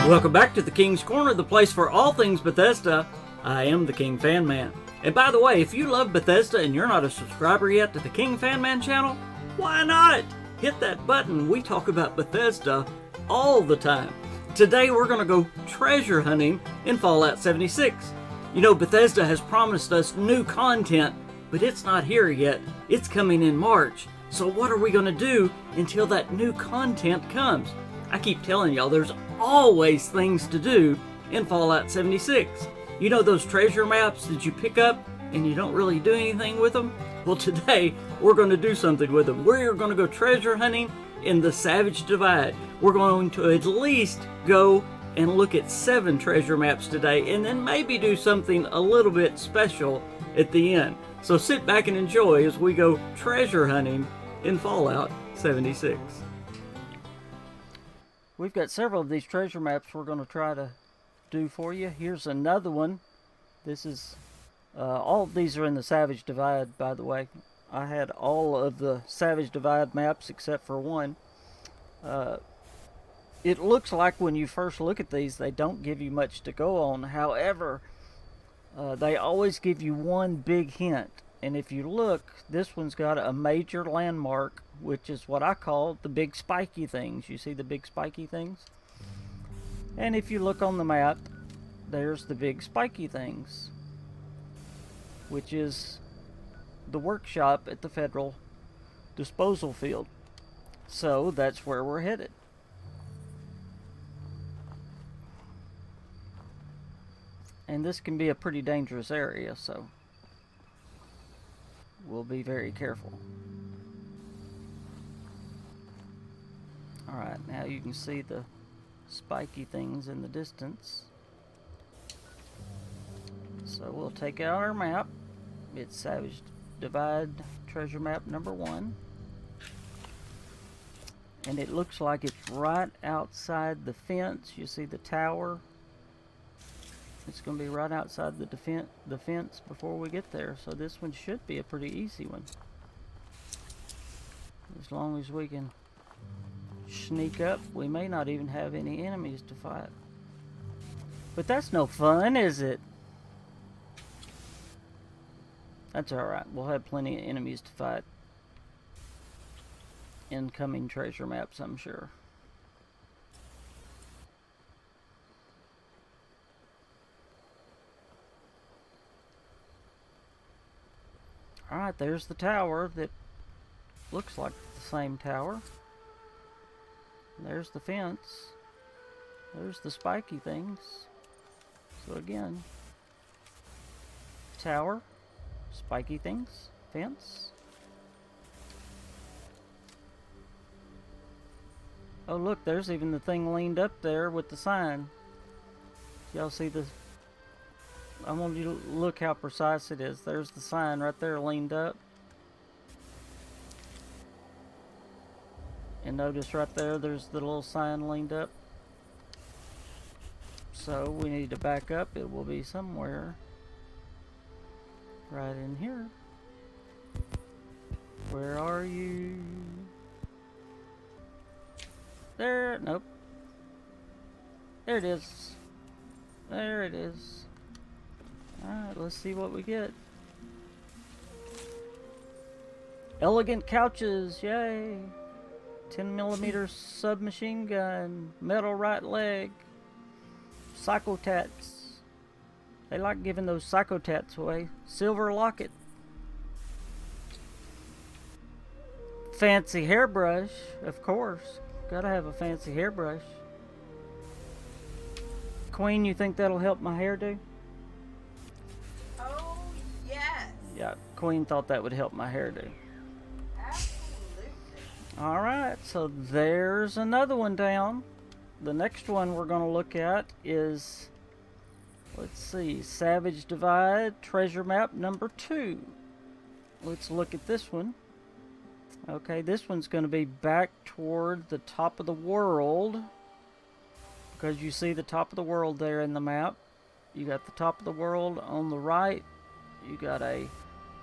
Welcome back to the King's Corner, the place for all things Bethesda. I am the King Fan Man. And by the way, if you love Bethesda and you're not a subscriber yet to the King Fan Man channel, why not? Hit that button. We talk about Bethesda all the time. Today we're going to go treasure hunting in Fallout 76. You know, Bethesda has promised us new content, but it's not here yet. It's coming in March. So what are we going to do until that new content comes? I keep telling y'all there's always things to do in Fallout 76. You know those treasure maps that you pick up and you don't really do anything with them? Well, today we're going to do something with them. We're going to go treasure hunting in the Savage Divide. We're going to at least go and look at 7 treasure maps today, and then maybe do something a little bit special at the end. So sit back and enjoy as we go treasure hunting in Fallout 76. We've got several of these treasure maps we're going to try to do for you. Here's another one. This is, all of these are in the Savage Divide, by the way. I had all of the Savage Divide maps except for one. It looks like when you first look at these, they don't give you much to go on. However, they always give you one big hint. And if you look, this one's got a major landmark, which is what I call the big spiky things. You see the big spiky things? And if you look on the map, there's the big spiky things, which is the workshop at the Federal Disposal Field. So that's where we're headed. And this can be a pretty dangerous area, so we'll be very careful. Alright, now you can see the spiky things in the distance. So we'll take out our map. It's Savage Divide treasure map number 1. And it looks like it's right outside the fence. You see the tower? It's going to be right outside the fence before we get there. So this one should be a pretty easy one. As long as we can sneak up, we may not even have any enemies to fight. But that's no fun, is it? That's alright. We'll have plenty of enemies to fight. Incoming treasure maps, I'm sure. Alright, there's the tower that looks like the same tower. There's the fence. There's the spiky things. So again, tower, spiky things, fence. Oh look, there's even the thing leaned up there with the sign. Y'all see the... I want you to look how precise it is. There's the sign right there leaned up. And notice right there, there's the little sign leaned up. So we need to back up. It will be somewhere right in here. Where are you? There, nope. There it is. There it is. Alright, let's see what we get. Elegant couches, yay! 10mm submachine gun, metal right leg, psychotats. They like giving those psychotats away. Silver locket. Fancy hairbrush, of course. Gotta have a fancy hairbrush. Queen, you think that'll help my hairdo? Oh, yes. Yeah, Queen thought that would help my hairdo. Absolutely. Alright, so there's another one down. The next one we're going to look at is, let's see, Savage Divide treasure map number 2. Let's look at this one. Okay, this one's going to be back toward the top of the world, because you see the top of the world there in the map. You got the top of the world on the right, you got a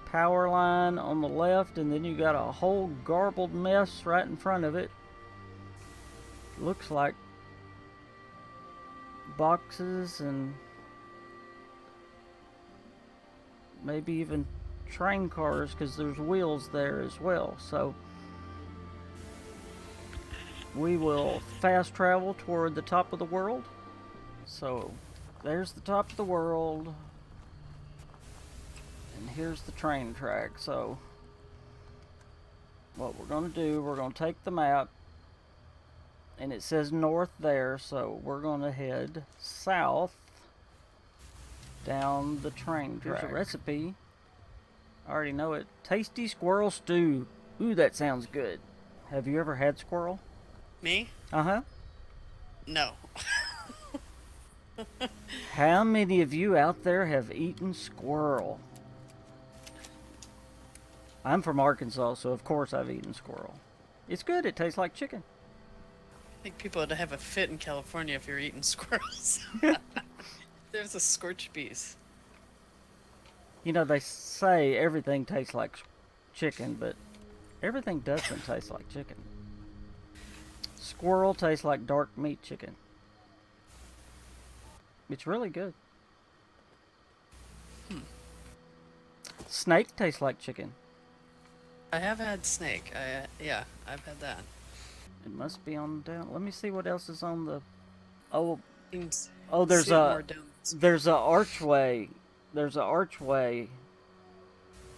power line on the left, and then you got a whole garbled mess right in front of it. Looks like boxes and maybe even train cars, because there's wheels there as well. So we will fast travel toward the top of the world. So there's the top of the world, and here's the train track. So what we're going to do, we're going to take the map, and it says north there, so we're going to head south down the train track. Here's a recipe. I already know it. Tasty squirrel stew. Ooh, that sounds good. Have you ever had squirrel? Me? Uh-huh. No. How many of you out there have eaten squirrel? I'm from Arkansas, so of course I've eaten squirrel. It's good. It tastes like chicken. I think people would have a fit in California if you're eating squirrels. There's a scorched beast. You know, they say everything tastes like chicken, but everything doesn't taste like chicken. Squirrel tastes like dark meat chicken. It's really good. Snake tastes like chicken. I have had snake. Yeah, I've had that. It must be on down. Let me see what else is on the. Oh, Seems- there's see it more a down this- there's a archway. There's an archway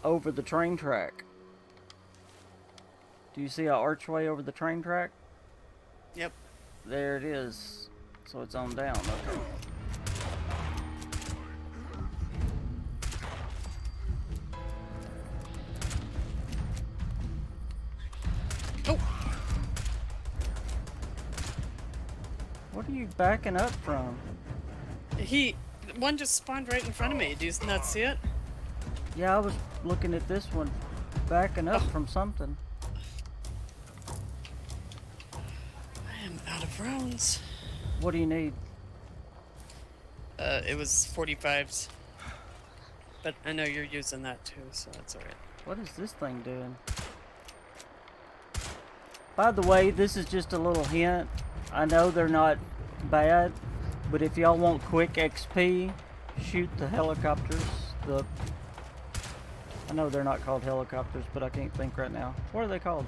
over the train track. Do you see an archway over the train track? Yep. There it is. So it's on down. Okay. Oh! What are you backing up from? One just spawned right in front of me. Do you not see it? Yeah, I was looking at this one, backing up from something. I am out of rounds. What do you need? It was 45s. But I know you're using that too, so that's alright. What is this thing doing? By the way, this is just a little hint. I know they're not bad, but if y'all want quick XP, shoot the helicopters. I know they're not called helicopters, but I can't think right now. What are they called?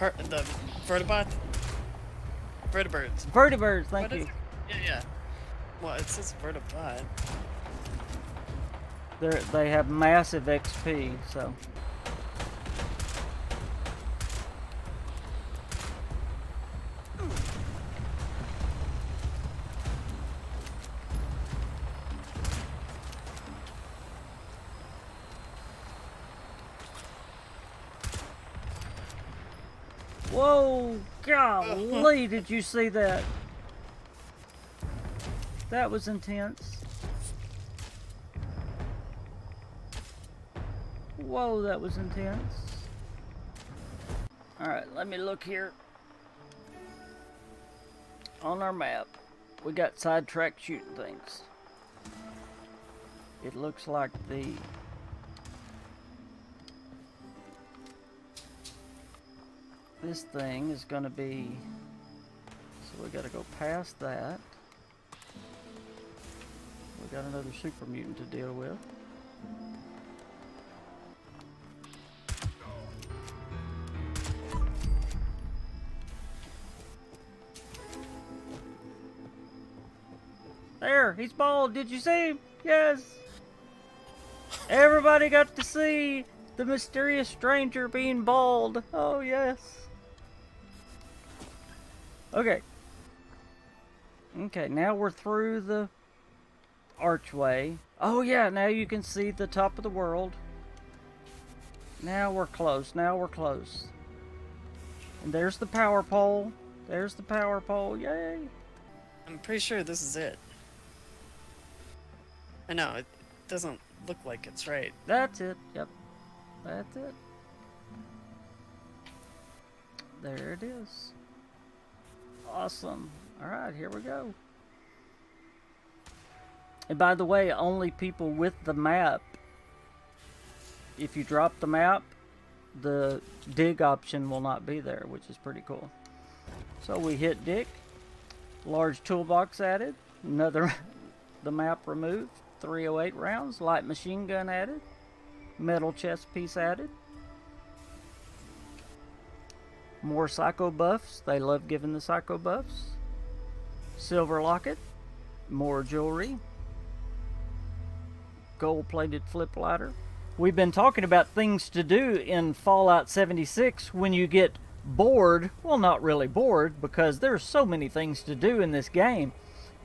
The vertibot? Vertibirds. Vertibirds, thank What is you. it? Yeah. Well, it says vertibot. They have massive XP, so. Whoa, golly, did you see that? That was intense. Whoa, that was intense. Alright, let me look here. On our map, we got sidetracked shooting things. It looks like this thing is gonna be, so we gotta go past that. We got another super mutant to deal with. There, he's bald. Did you see him? Yes. Everybody got to see the mysterious stranger being bald. Oh, yes. Okay. Okay, now we're through the archway. Oh, yeah, now you can see the top of the world. Now we're close. Now we're close. And there's the power pole. There's the power pole. Yay. I'm pretty sure this is it. I know, it doesn't look like it's right. That's it. Yep. That's it. There it is. Awesome. Alright, here we go. And by the way, only people with the map, if you drop the map, the dig option will not be there, which is pretty cool. So we hit dig. Large toolbox added. Another, the map removed. 308 rounds. Light machine gun added. Metal chest piece added. More psycho buffs. They love giving the psycho buffs. Silver locket. More jewelry. Gold-plated flip ladder. We've been talking about things to do in Fallout 76 when you get bored. Well, not really bored, because there's so many things to do in this game.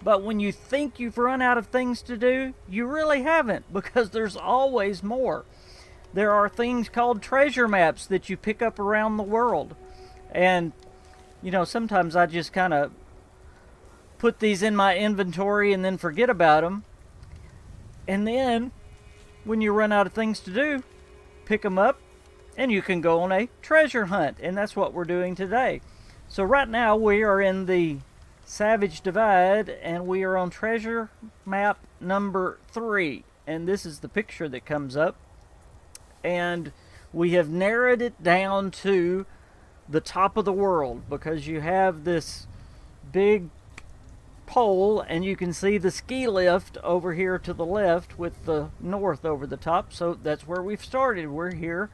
But when you think you've run out of things to do, you really haven't, because there's always more. There are things called treasure maps that you pick up around the world. And, you know, sometimes I just kind of put these in my inventory and then forget about them. And then, when you run out of things to do, pick them up and you can go on a treasure hunt. And that's what we're doing today. So right now we are in the Savage Divide and we are on treasure map number 3. And this is the picture that comes up. And we have narrowed it down to the top of the world because you have this big pole and you can see the ski lift over here to the left with the north over the top. So that's where we've started. We're here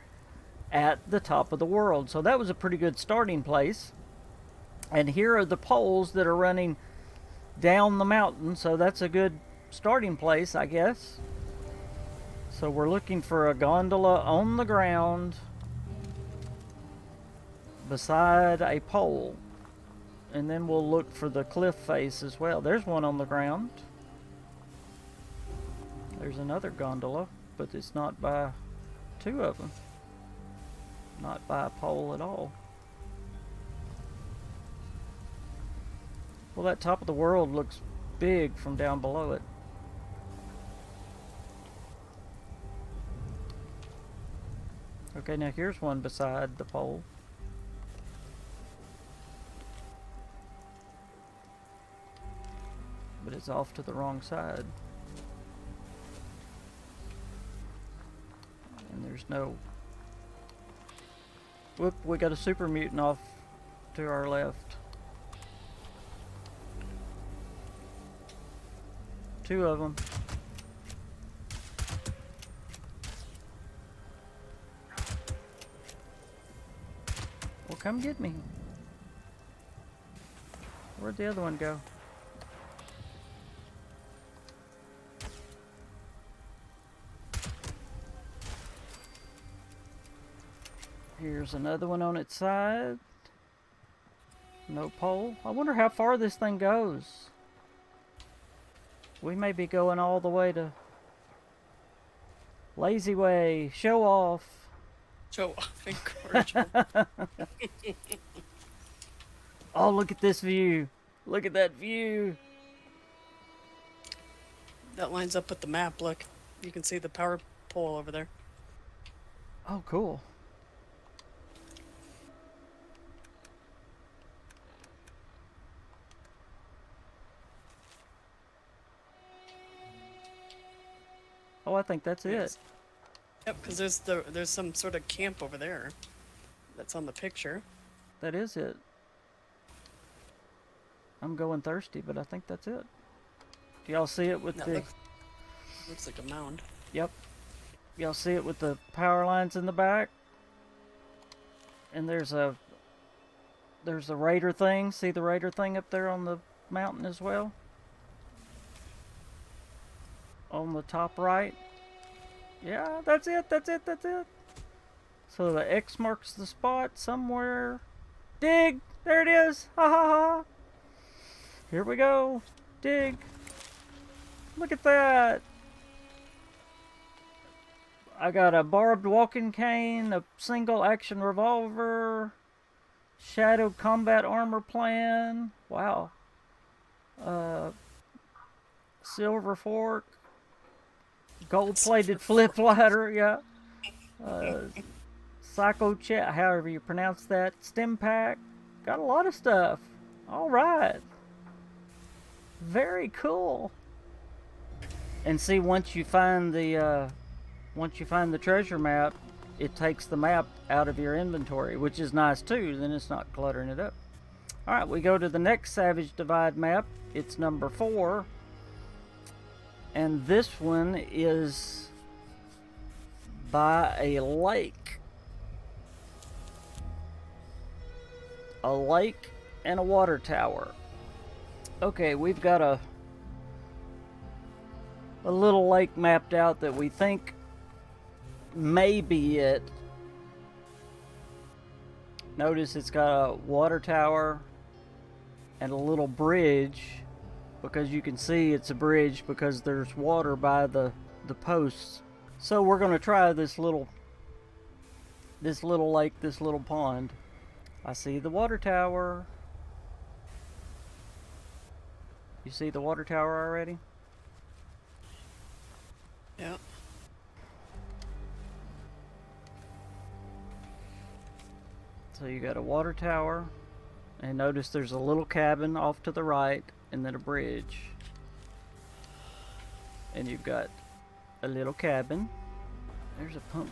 at the top of the world. So that was a pretty good starting place. And here are the poles that are running down the mountain. So that's a good starting place, I guess. So we're looking for a gondola on the ground beside a pole. And then we'll look for the cliff face as well. There's one on the ground. There's another gondola, but it's not by two of them. Not by a pole at all. Well, that top of the world looks big from down below it. Okay, now here's one beside the pole. But it's off to the wrong side. And there's no... Whoop, we got a super mutant off to our left. 2 of them. Well, come get me. Where'd the other one go? Here's another one on its side. No pole. I wonder how far this thing goes. We may be going all the way to Lazy Way. Show off. Show off. Encourage. Oh, look at this view. Look at that view. That lines up with the map. Look, you can see the power pole over there. Oh, cool. Oh, I think that's it. Yep, because there's some sort of camp over there. That's on the picture. That is it. I'm going thirsty, but I think that's it. Do y'all see it with That the... looks like a mound. Yep. Y'all see it with the power lines in the back? And there's a raider thing. See the raider thing up there on the mountain as well? On the top right. Yeah, that's it, that's it, that's it. So the X marks the spot somewhere. Dig! There it is! Ha ha ha! Here we go. Dig. Look at that. I got a barbed walking cane, a single action revolver, shadow combat armor plan. Wow. Silver fork. Gold-plated flip ladder, yeah. Psycho chat, however you pronounce that. Stim pack. Got a lot of stuff. All right. Very cool. And see, once you find the treasure map, it takes the map out of your inventory, which is nice too. Then it's not cluttering it up. Alright, we go to the next Savage Divide map. It's number 4. And this one is by a lake. A lake and a water tower. Okay, we've got a little lake mapped out that we think may be it. Notice it's got a water tower and a little bridge, because you can see it's a bridge because there's water by the posts. So we're going to try this little lake, this little pond. I see the water tower. You see the water tower already? Yeah. So you got a water tower, and notice there's a little cabin off to the right, and then a bridge. And you've got a little cabin. There's a pump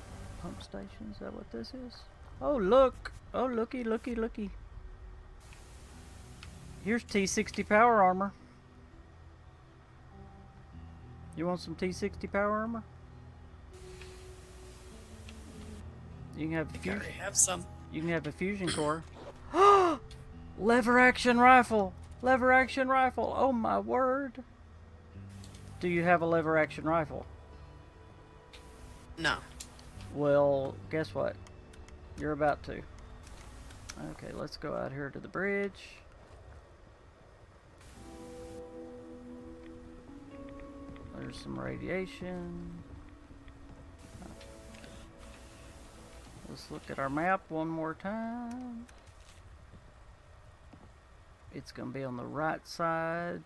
station. Is that what this is? Oh look! Oh looky, looky, looky. Here's T60 power armor. You want some T60 power armor? You can have I think I already have some. You can have a fusion core. Lever action rifle! Lever action rifle! Oh my word! Do you have a lever action rifle? No. Well, guess what? You're about to. Okay, let's go out here to the bridge. There's some radiation. Let's look at our map one more time. It's going to be on the right side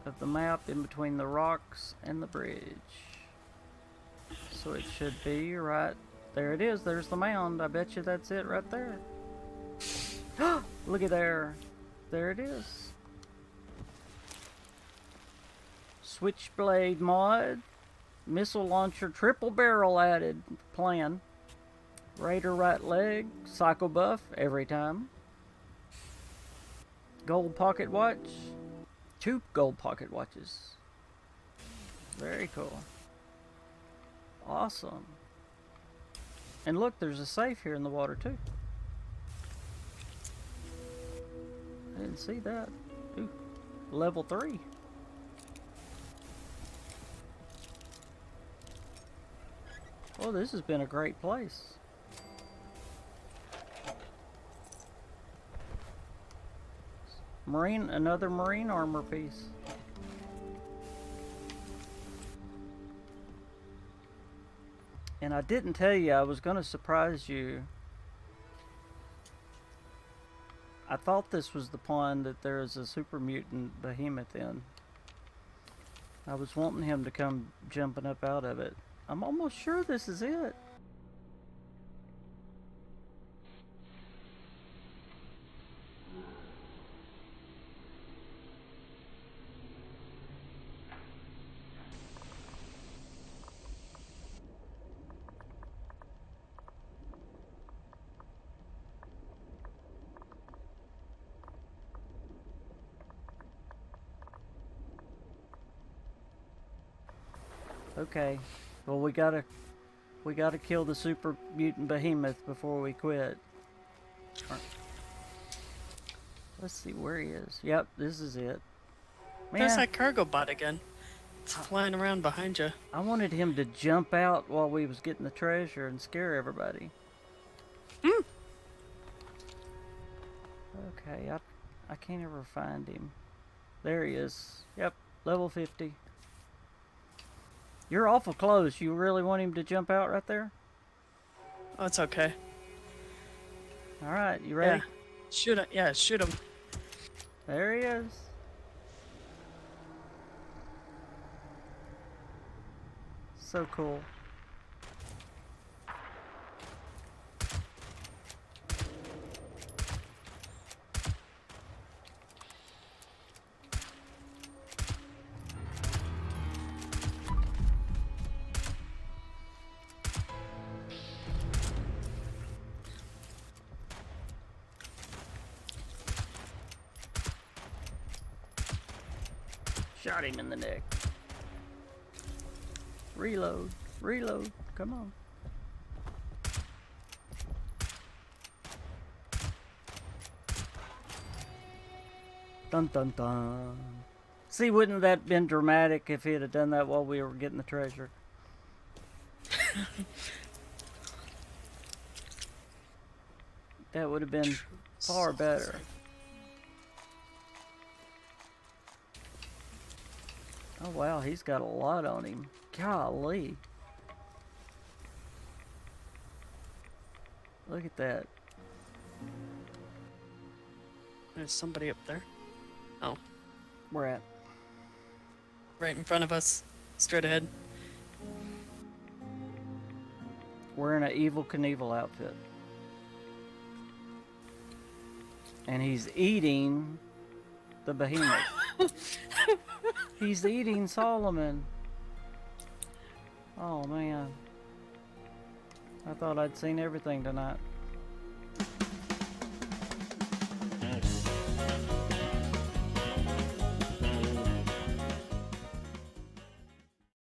of the map, in between the rocks and the bridge. So it should be right there. It is. There's the mound. I bet you that's it right there. Look at there. There it is. Switchblade mod. Missile launcher triple barrel added. Plan. Raider right leg. Psycho buff every time. Gold pocket watch. 2 gold pocket watches. Very cool. Awesome. And look, there's a safe here in the water too. I didn't see that. Ooh, level 3. Oh, this has been a great place. Another marine armor piece. And I didn't tell you, I was going to surprise you. I thought this was the pond that there is a super mutant behemoth in. I was wanting him to come jumping up out of it. I'm almost sure this is it. Okay, well we gotta kill the super mutant behemoth before we quit. Let's see where he is. Yep, this is it. Man, There's that cargo bot again. It's flying around behind you. I wanted him to jump out while we was getting the treasure and scare everybody. Okay, I can't ever find him. There he is. Yep, level 50. You're awful close. You really want him to jump out right there? Oh, it's okay. Alright, you ready? Yeah. Shoot him. Yeah, shoot him. There he is. So cool. Shot him in the neck. Reload. Reload. Come on. Dun dun dun. See, wouldn't that been dramatic if he'd have done that while we were getting the treasure? That would have been far better. Oh wow, he's got a lot on him. Golly. Look at that. There's somebody up there. Oh, We're at. right in front of us. Straight ahead. Wearing an Evil Knievel outfit. And he's eating the behemoth. He's eating Solomon. Oh man. I thought I'd seen everything tonight.